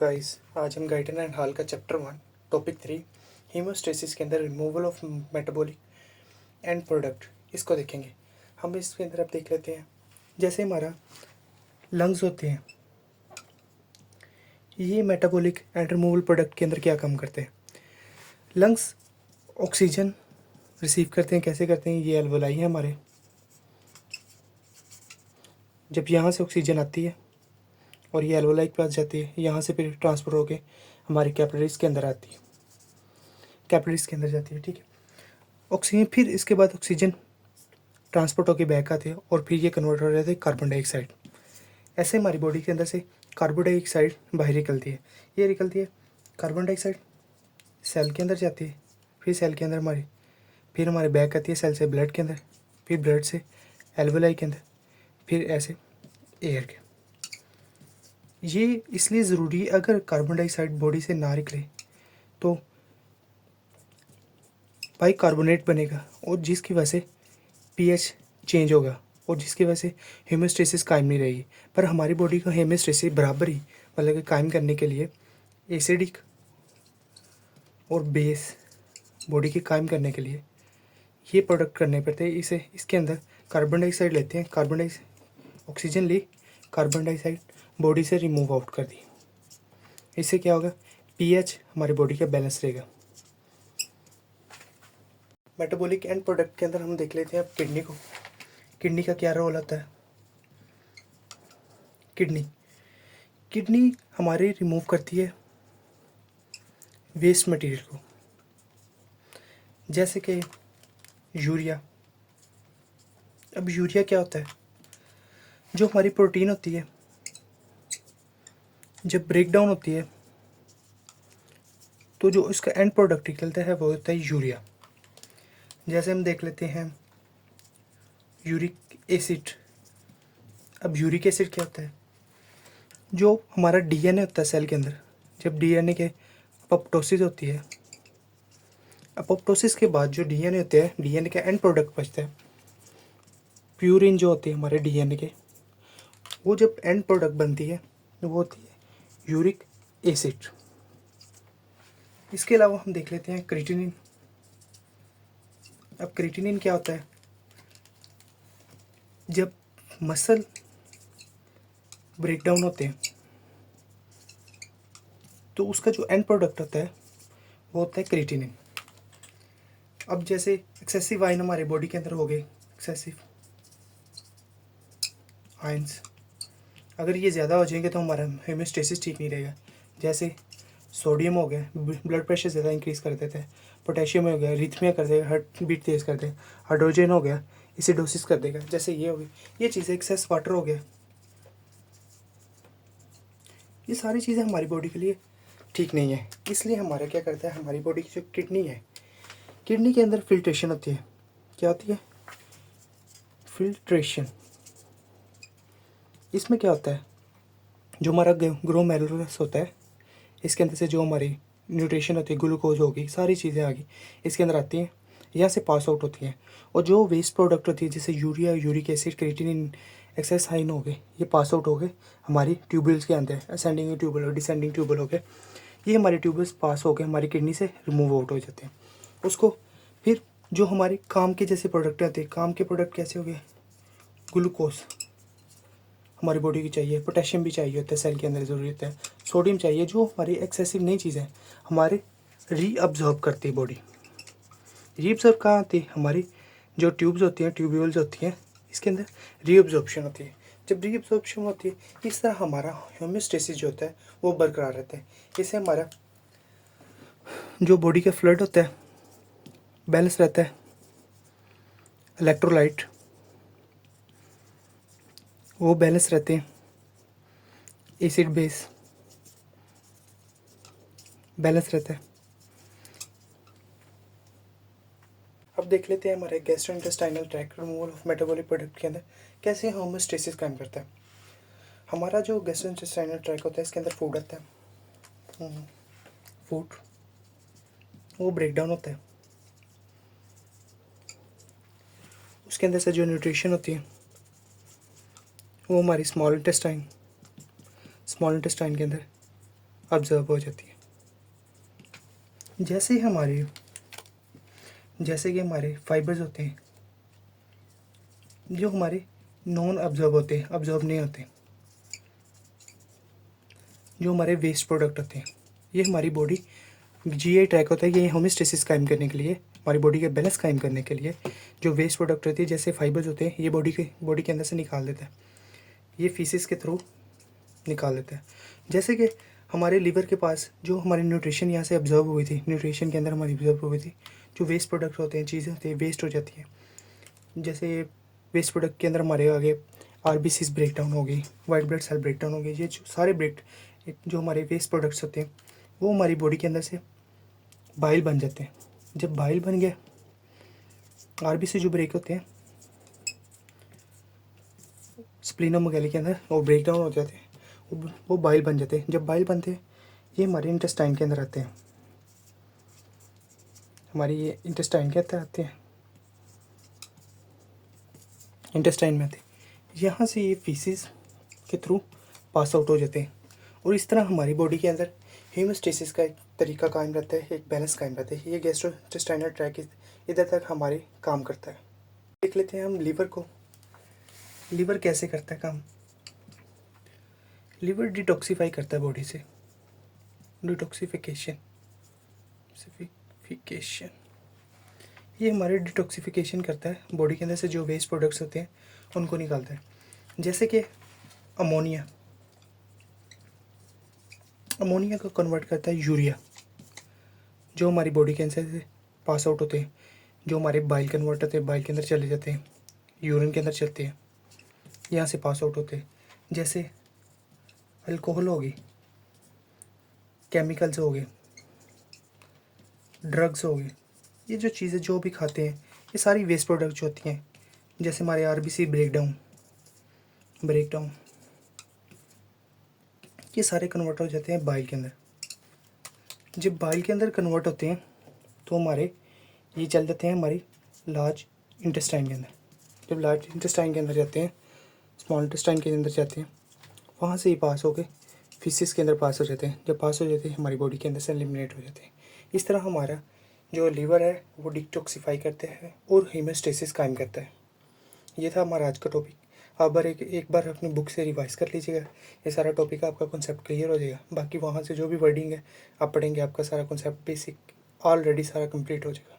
Guys, आज हम Guyton and hall का चैप्टर 1 टॉपिक 3 हीमोस्टेसिस के अंदर removal of metabolic and product इसको देखेंगे। हम इसके अंदर अब देख लेते हैं। जैसे हमारा लंग्स होते हैं, ये मेटाबॉलिक एंड रिमूवल प्रोडक्ट के अंदर क्या काम करते हैं। लंग्स ऑक्सीजन रिसीव करते हैं। कैसे करते हैं? ये एल्वोलाई है हमारे। जब यहाँ से ऑक्सीजन आती है और ये एल्वोलाई के पास जाती है, यहाँ से फिर ट्रांसफर होके हमारी कैपिलरीज के अंदर आती है, कैपिलरीज के अंदर जाती है। ठीक है। ऑक्सीजन फिर इसके बाद ऑक्सीजन ट्रांसपोर्ट होकर बैक आते हैं और फिर ये कन्वर्ट हो जाते हैं कार्बन डाइऑक्साइड। ऐसे हमारी बॉडी के अंदर से कार्बन डाइऑक्साइड बाहर निकलती है। ये निकलती है कार्बन डाइऑक्साइड, सेल के अंदर जाती है, फिर सेल के अंदर फिर हमारे बैक आती है सेल से ब्लड के अंदर, फिर ब्लड से एल्वोलाई के अंदर, फिर ऐसे एयर के। ये इसलिए ज़रूरी है, अगर कार्बन डाइऑक्साइड बॉडी से ना निकले तो बाइकार्बोनेट बनेगा और जिसकी वजह से पीएच चेंज होगा और जिसकी वजह से हेमोस्टेसिस कायम नहीं रहेगी। पर हमारी बॉडी का हेमोस्टेसिस बराबर ही मतलब कि कायम करने के लिए एसिडिक और बेस बॉडी के कायम करने के लिए ये प्रोडक्ट करने पड़ते हैं। इसे इसके अंदर कार्बन डाइऑक्साइड लेते हैं, कार्बन डाइऑक्साइड ऑक्सीजन ली, कार्बन डाइऑक्साइड बॉडी से रिमूव आउट कर दी। इससे क्या होगा? पीएच हमारी बॉडी का बैलेंस रहेगा। मेटाबॉलिक एंड प्रोडक्ट के अंदर हम देख लेते हैं अब किडनी को। किडनी का क्या रोल आता है? किडनी हमारे रिमूव करती है वेस्ट मटेरियल को, जैसे कि यूरिया। अब यूरिया क्या होता है? जो हमारी प्रोटीन होती है जब ब्रेक डाउन होती है तो जो इसका एंड प्रोडक्ट निकलता है वो होता है यूरिया। जैसे हम देख लेते हैं यूरिक एसिड। अब यूरिक एसिड क्या होता है? जो हमारा डीएनए होता है सेल के अंदर, जब डीएनए के अपप्टोसिस होती है, अपप्टोसिस के बाद जो डीएनए होते हैं, डीएनए का एंड प्रोडक्ट बचता है प्यूरिन जो होती है हमारे डीएनए के, वो जब एंड प्रोडक्ट बनती है वो होती है यूरिक एसिड। इसके अलावा हम देख लेते हैं क्रिएटिनिन। अब क्रिएटिनिन क्या होता है? जब मसल ब्रेकडाउन होते हैं तो उसका जो एंड प्रोडक्ट होता है वो होता है क्रिएटिनिन। अब जैसे एक्सेसिव आयन हमारे बॉडी के अंदर हो गए, एक्सेसिव आयंस अगर ये ज़्यादा हो जाएंगे तो हमारा हेमोस्टेसिस ठीक नहीं रहेगा। जैसे सोडियम हो गया, ब्लड प्रेशर ज़्यादा इंक्रीज़ कर देता है। पोटेशियम हो गया, रिथमिया कर देगा, हार्ट बीट तेज़ कर देगा। हाइड्रोजन हो गया, एसिडोसिस कर देगा। जैसे ये हो गई, ये चीज़ें एक्सेस वाटर हो गया, ये सारी चीज़ें हमारी बॉडी के लिए ठीक नहीं है। इसलिए हमारा क्या करता है, हमारी बॉडी की जो किडनी है, किडनी के अंदर फिल्ट्रेशन होती है। क्या होती है? फिल्ट्रेशन। इसमें क्या होता है? जो हमारा ग्लोमेरुलस होता है, इसके अंदर से जो हमारी न्यूट्रिशन होती है, ग्लूकोज होगी, सारी चीज़ें आ गई इसके अंदर आती हैं, यहाँ से पास आउट होती हैं। और जो वेस्ट प्रोडक्ट होती है जैसे urea, uric acid, creatinine, excess ion हो गए, ये पास आउट हो गए हमारी ट्यूबल्स के अंदर। असेंडिंग ट्यूबल और डिसेंडिंग ट्यूबल हो गए, ये हमारे ट्यूबल्स पास हो गए हमारी किडनी से रिमूव आउट हो जाते हैं। उसको फिर जो हमारे काम के जैसे प्रोडक्ट आते हैं, काम के प्रोडक्ट कैसे हो गए? ग्लूकोज हमारी बॉडी की चाहिए, पोटेशियम भी चाहिए होता है, सेल के अंदर ज़रूरी होता है, सोडियम चाहिए। जो हमारी एक्सेसिव नई चीज़ें हमारे रीअब्जॉर्ब करती है बॉडी। रीअब्जॉर्ब कहाँ आती है? हमारी जो ट्यूब्स होती हैं, ट्यूब्यूल्स होती हैं, इसके अंदर रीअब्जॉर्प्शन होती है। जब रीअब्जॉर्प्शन होती है, इस तरह हमारा होम्योस्टेसिस जो होता है वो बरकरार रहता है। इससे हमारा जो बॉडी का फ्लड होता है बैलेंस रहता है। इलेक्ट्रोलाइट वो बैलेंस रहते हैं। एसिड बेस बैलेंस रहता है। अब देख लेते हैं हमारे gastrointestinal tract removal of metabolic product के अंदर कैसे होमोस्टेसिस काम करता है। हमारा जो गैस्ट्रोइंटेस्टाइनल ट्रैक्ट होता है, इसके अंदर फूड आता है। फूड वो ब्रेक डाउन होता है, उसके अंदर से जो न्यूट्रिशन होती है वो हमारी स्मॉल इंटेस्टाइन के अंदर ऑब्जर्व हो जाती है। जैसे कि हमारे फाइबर्स होते हैं जो हमारे नॉन ऑब्जर्व होते हैं, ऑब्जर्व नहीं होते, जो हमारे वेस्ट प्रोडक्ट होते हैं, ये हमारी बॉडी जीआई ट्रैक होता है, ये होमियोस्टेसिस कायम करने के लिए, हमारी बॉडी के बैलेंस कायम करने के लिए जो वेस्ट प्रोडक्ट होती है जैसे फाइबर्स होते हैं, ये बॉडी के अंदर से निकाल देता है, ये फीसिस के थ्रू निकाल देता है। जैसे कि हमारे लीवर के पास जो हमारी न्यूट्रिशन यहाँ से ऑब्जर्व हुई थी, न्यूट्रिशन के अंदर हमारी ऑब्जर्व हुई थी, जो वेस्ट प्रोडक्ट होते हैं, चीज़ें होती हैं, वेस्ट हो जाती हैं। जैसे वेस्ट प्रोडक्ट के अंदर हमारे आगे आरबीसीज ब्रेक डाउन हो गई, white blood cell break down हो गई, ये जो सारे जो हमारे वेस्ट प्रोडक्ट्स होते हैं वो हमारी बॉडी के अंदर से बाइल बन जाते हैं। जब बाइल बन गया, आरबीसी जो ब्रेक होते हैं स्प्लीनोमेगाली के अंदर वो ब्रेक डाउन हो जाते हैं, वो बाइल बन जाते हैं। जब बाइल बनते हैं ये हमारे इंटेस्टाइन के अंदर आते हैं, हमारी ये इंटेस्टाइन के अंदर आते हैं, इंटेस्टाइन में आते हैं, यहाँ से ये फीसिस के थ्रू पास आउट हो जाते हैं। और इस तरह हमारी बॉडी के अंदर हीमोस्टेसिस का एक तरीका कायम रहता है, एक बैलेंस कायम रहता है। ये गैस्ट्रोइंटेस्टाइनल ट्रैक इधर तक हमारे काम करता है। देख लेते हैं हम लीवर को, लीवर कैसे करता है काम। लीवर डिटॉक्सीफाई करता है बॉडी से, डिटॉक्सिफिकेशन ये हमारे डिटॉक्सिफिकेशन करता है, बॉडी के अंदर से जो वेस्ट प्रोडक्ट्स होते हैं उनको निकालता है। जैसे कि अमोनिया को कन्वर्ट करता है यूरिया, जो हमारी बॉडी के अंदर से पास आउट होते हैं, जो हमारे बाइल कन्वर्ट होते हैं, बाइल के अंदर चले जाते हैं, यूरिन के अंदर चलते हैं, यहाँ से पास आउट होते हैं। जैसे अल्कोहल हो गई, केमिकल्स हो गए, ड्रग्स हो गए, ये जो चीज़ें जो भी खाते हैं ये सारी वेस्ट प्रोडक्ट जो होती हैं, जैसे हमारे आरबीसी ब्रेक डाउन, ये सारे कन्वर्ट हो जाते हैं बाइल के अंदर। जब बाइल के अंदर कन्वर्ट होते हैं तो हमारे ये चल जाते हैं हमारी लार्ज इंटेस्टाइन के अंदर। जब लार्ज इंटेस्टाइन के अंदर जाते हैं, स्मॉल इंटेस्टाइन के अंदर जाते हैं, वहाँ से ये पास होके फीसिस के अंदर पास हो जाते हैं। जब पास हो जाते हैं हमारी बॉडी के अंदर से एलिमिनेट हो जाते हैं। इस तरह हमारा जो लीवर है वो डिटॉक्सिफाई करते हैं और हीमोस्टेसिस कायम करता है। ये था हमारा आज का टॉपिक। आप एक बार अपनी बुक से रिवाइज कर लीजिएगा, ये सारा टॉपिक आपका कॉन्सेप्ट क्लियर हो जाएगा। बाकी वहाँ से जो भी वर्डिंग है आप पढ़ेंगे, आपका सारा कॉन्सेप्ट बेसिक ऑलरेडी सारा कंप्लीट हो जाएगा।